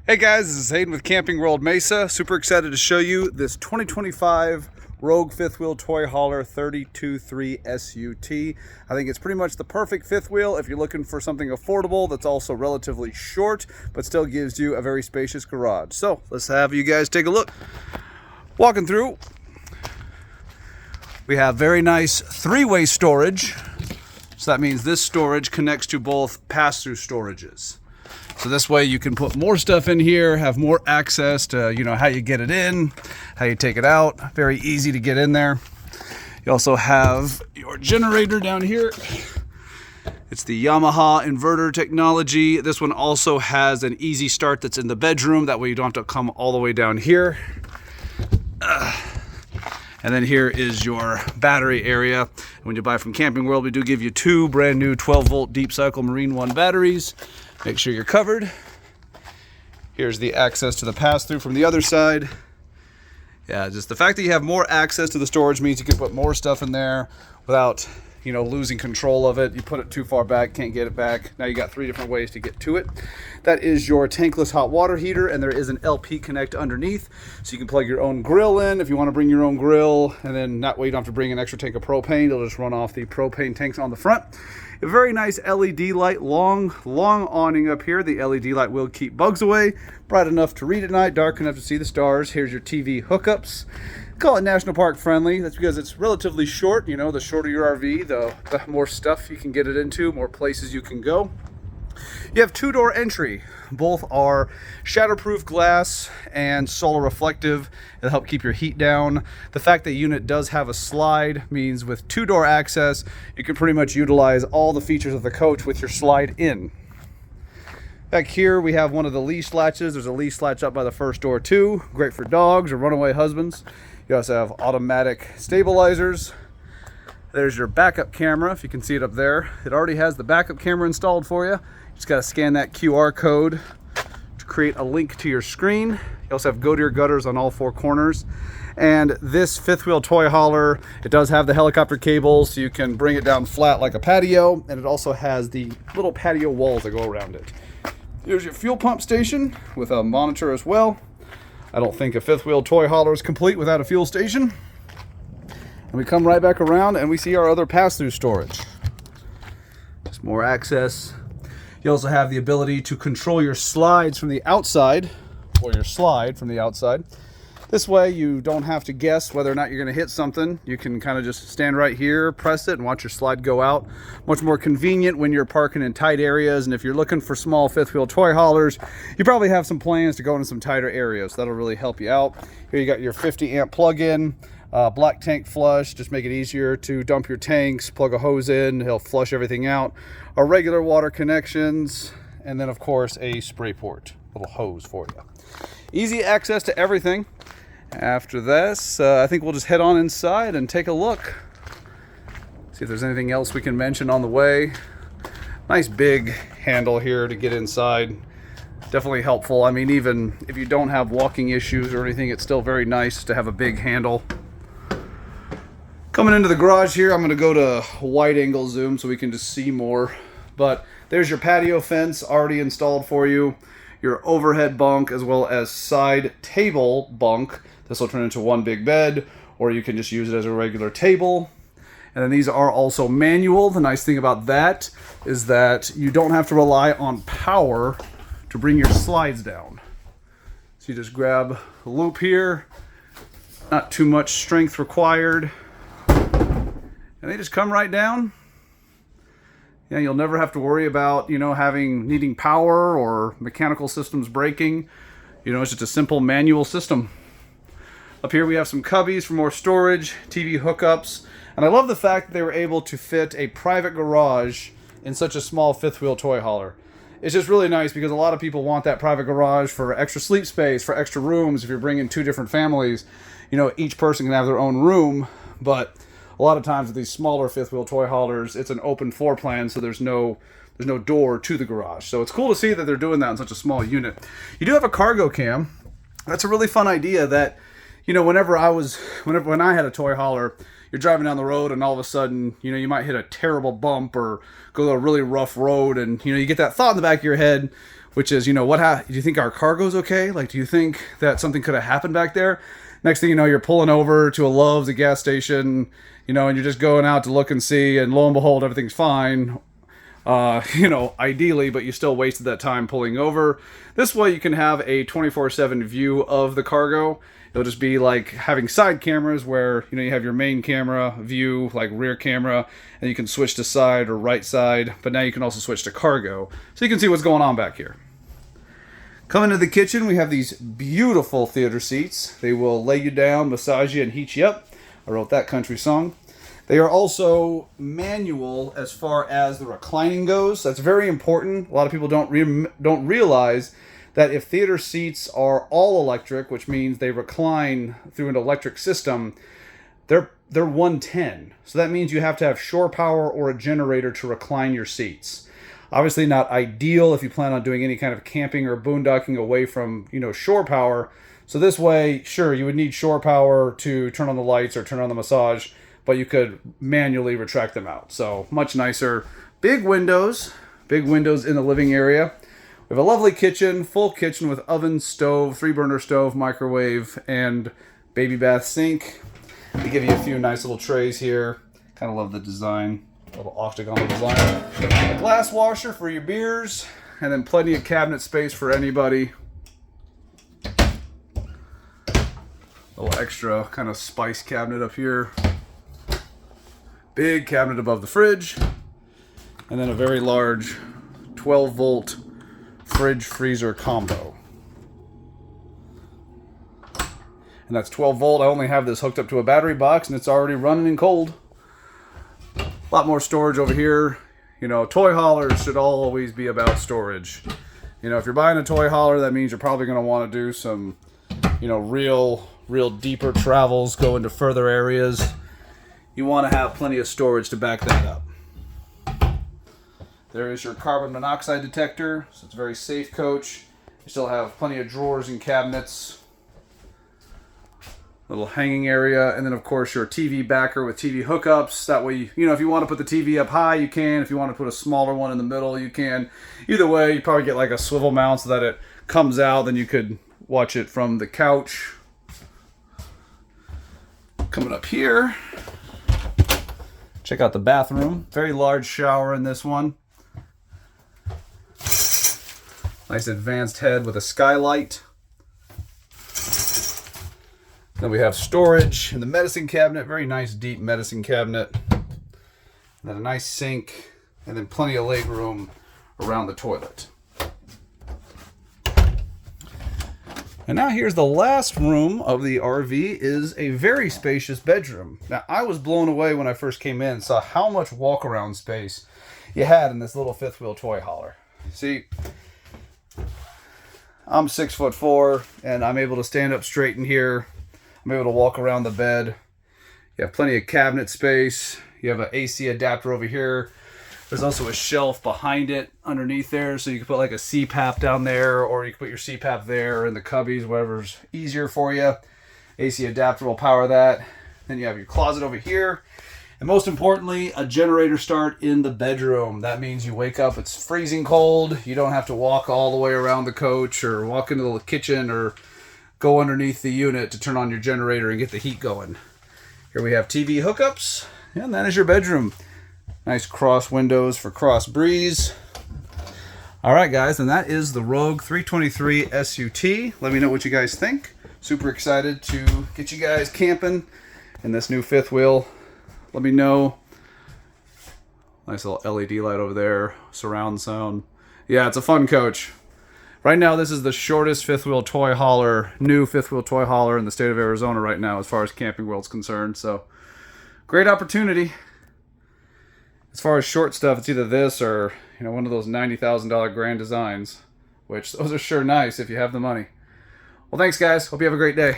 Hey guys, this is Hayden with Camping World Mesa. Super excited to show you this 2025 Rogue fifth wheel toy hauler 32.3 SUT. I think it's pretty much the perfect fifth wheel if you're looking for something affordable that's also relatively short, but still gives you a very spacious garage. So let's have you guys take a look. Walking through, we have very nice three-way storage. So that means this storage connects to both pass-through storages. So this way you can put more stuff in here, have more access to, how you get it in, how you take it out. Very easy to get in there. You also have your generator down here. It's the Yamaha inverter technology. This one also has an easy start that's in the bedroom. That way you don't have to come all the way down here. And then here is your battery area. When you buy from Camping World, we do give you two brand new 12-volt Deep Cycle Marine One batteries. Make sure you're covered. Here's the access to the pass-through from the other side. Yeah, just the fact that you have more access to the storage means you can put more stuff in there without, losing control of it. You put it too far back, can't get it back. Now you got three different ways to get to it. That is your tankless hot water heater, and there is an LP connect underneath, so you can plug your own grill in if you want to bring your own grill, and then that way you don't have to bring an extra tank of propane. It'll just run off the propane tanks on the front. A very nice LED light, long awning up here. The LED light will keep bugs away. Bright enough to read at night, dark enough to see the stars. Here's your TV hookups. Call it National Park friendly. That's because it's relatively short. The shorter your RV, the more stuff you can get it into, more places you can go. You have two-door entry. Both are shatterproof glass and solar reflective. It'll help keep your heat down. The fact that the unit does have a slide means with two-door access, you can pretty much utilize all the features of the coach with your slide in. Back here, we have one of the leash latches. There's a leash latch up by the first door too. Great for dogs or runaway husbands. You also have automatic stabilizers. There's your backup camera, if you can see it up there. It already has the backup camera installed for you. You just gotta scan that QR code to create a link to your screen. You also have go to your gutters on all four corners. And this fifth wheel toy hauler, it does have the helicopter cable, so you can bring it down flat like a patio, and it also has the little patio walls that go around it. Here's your fuel pump station with a monitor as well. I don't think a fifth wheel toy hauler is complete without a fuel station. And we come right back around and we see our other pass-through storage. Just more access. You also have the ability to control your slides from the outside, or your slide from the outside. This way you don't have to guess whether or not you're going to hit something. You can kind of just stand right here, press it, and watch your slide go out. Much more convenient when you're parking in tight areas, and if you're looking for small fifth wheel toy haulers, you probably have some plans to go into some tighter areas. That'll really help you out. Here you got your 50 amp plug-in, black tank flush, just make it easier to dump your tanks, plug a hose in, he'll flush everything out. Our regular water connections, and then of course a spray port, little hose for you. Easy access to everything. After this, I think we'll just head on inside and take a look. See if there's anything else we can mention on the way. Nice big handle here to get inside. Definitely helpful. I mean, even if you don't have walking issues or anything, it's still very nice to have a big handle. Coming into the garage here, I'm going to go to wide angle zoom so we can just see more. But there's your patio fence already installed for you. Your overhead bunk as well as side table bunk. This will turn into one big bed, or you can just use it as a regular table. And then these are also manual. The nice thing about that is that you don't have to rely on power to bring your slides down. So you just grab a loop here, not too much strength required, and they just come right down. You'll never have to worry about, needing power or mechanical systems breaking. It's just a simple manual system. Up here we have some cubbies for more storage, TV hookups, and I love the fact that they were able to fit a private garage in such a small fifth wheel toy hauler. It's just really nice because a lot of people want that private garage for extra sleep space, for extra rooms. If you're bringing two different families, each person can have their own room, but a lot of times with these smaller fifth wheel toy haulers, it's an open floor plan, so there's no door to the garage. So it's cool to see that they're doing that in such a small unit. You do have a cargo cam. That's a really fun idea that, when I had a toy hauler, you're driving down the road and all of a sudden, you might hit a terrible bump or go to a really rough road, and you get that thought in the back of your head, which is, you know, do you think our cargo's okay? Like, do you think that something could have happened back there? Next thing you know, you're pulling over to a Love's, a gas station, you know, and you're just going out to look and see, and lo and behold, everything's fine. You know, ideally, but you still wasted that time pulling over. This way you can have a 24/7 view of the cargo. It'll just be like having side cameras where, you know, you have your main camera view, like rear camera, and you can switch to side or right side, but now you can also switch to cargo. So you can see what's going on back here. Coming to the kitchen, we have these beautiful theater seats. They will lay you down, massage you, and heat you up. I wrote that country song. They are also manual as far as the reclining goes. That's very important. A lot of people don't realize that if theater seats are all electric, which means they recline through an electric system, they're 110. So that means you have to have shore power or a generator to recline your seats. Obviously not ideal if you plan on doing any kind of camping or boondocking away from, you know, shore power. So this way, sure, you would need shore power to turn on the lights or turn on the massage, but you could manually retract them out. So much nicer. Big windows in the living area. We have a lovely kitchen, full kitchen with oven, stove, 3-burner stove, microwave, and baby bath sink. They give you a few nice little trays here. Kind of love the design, a little octagonal design. A glass washer for your beers, and then plenty of cabinet space for anybody. A little extra kind of spice cabinet up here. Big cabinet above the fridge, and then a very large 12-volt fridge freezer combo. And that's 12 volt. I only have this hooked up to a battery box, and it's already running and cold. A lot more storage over here. You know, toy haulers should always be about storage. You know, if you're buying a toy hauler, that means you're probably going to want to do some, you know, real deeper travels, go into further areas. You want to have plenty of storage to back that up. There is your carbon monoxide detector, so it's a very safe coach. You still have plenty of drawers and cabinets. Little hanging area, and then of course your TV backer with TV hookups. That way, you know, if you want to put the TV up high, you can. If you want to put a smaller one in the middle, you can. Either way, you probably get like a swivel mount so that it comes out, then you could watch it from the couch. Coming up here, check out the bathroom. Very large shower in this one. Nice advanced head with a skylight. Then we have storage in the medicine cabinet. Very nice deep medicine cabinet. And then a nice sink. And then plenty of leg room around the toilet. And now here's the last room of the RV, is a very spacious bedroom. Now, I was blown away when I first came in, saw how much walk-around space you had in this little fifth wheel toy hauler. See, I'm 6'4", and I'm able to stand up straight in here. I'm able to walk around the bed. You have plenty of cabinet space. You have an AC adapter over here. There's also a shelf behind it underneath there, so you can put like a CPAP down there, or you can put your CPAP there in the cubbies, whatever's easier for you. AC adapter will power that. Then you have your closet over here. And most importantly, a generator start in the bedroom. That means you wake up, it's freezing cold. You don't have to walk all the way around the coach or walk into the kitchen or go underneath the unit to turn on your generator and get the heat going. Here we have TV hookups, and that is your bedroom. Nice cross windows for cross breeze. All right, guys, and that is the Rogue 323 SUT. Let me know what you guys think. Super excited to get you guys camping in this new fifth wheel. Let me know. Nice little LED light over there, surround sound. Yeah, it's a fun coach. Right now, this is the shortest fifth wheel toy hauler, new fifth wheel toy hauler in the state of Arizona right now, as far as Camping World's concerned. So, great opportunity. As far as short stuff, it's either this or, you know, one of those $90,000 Grand Designs, which those are sure nice if you have the money. Well, thanks, guys. Hope you have a great day.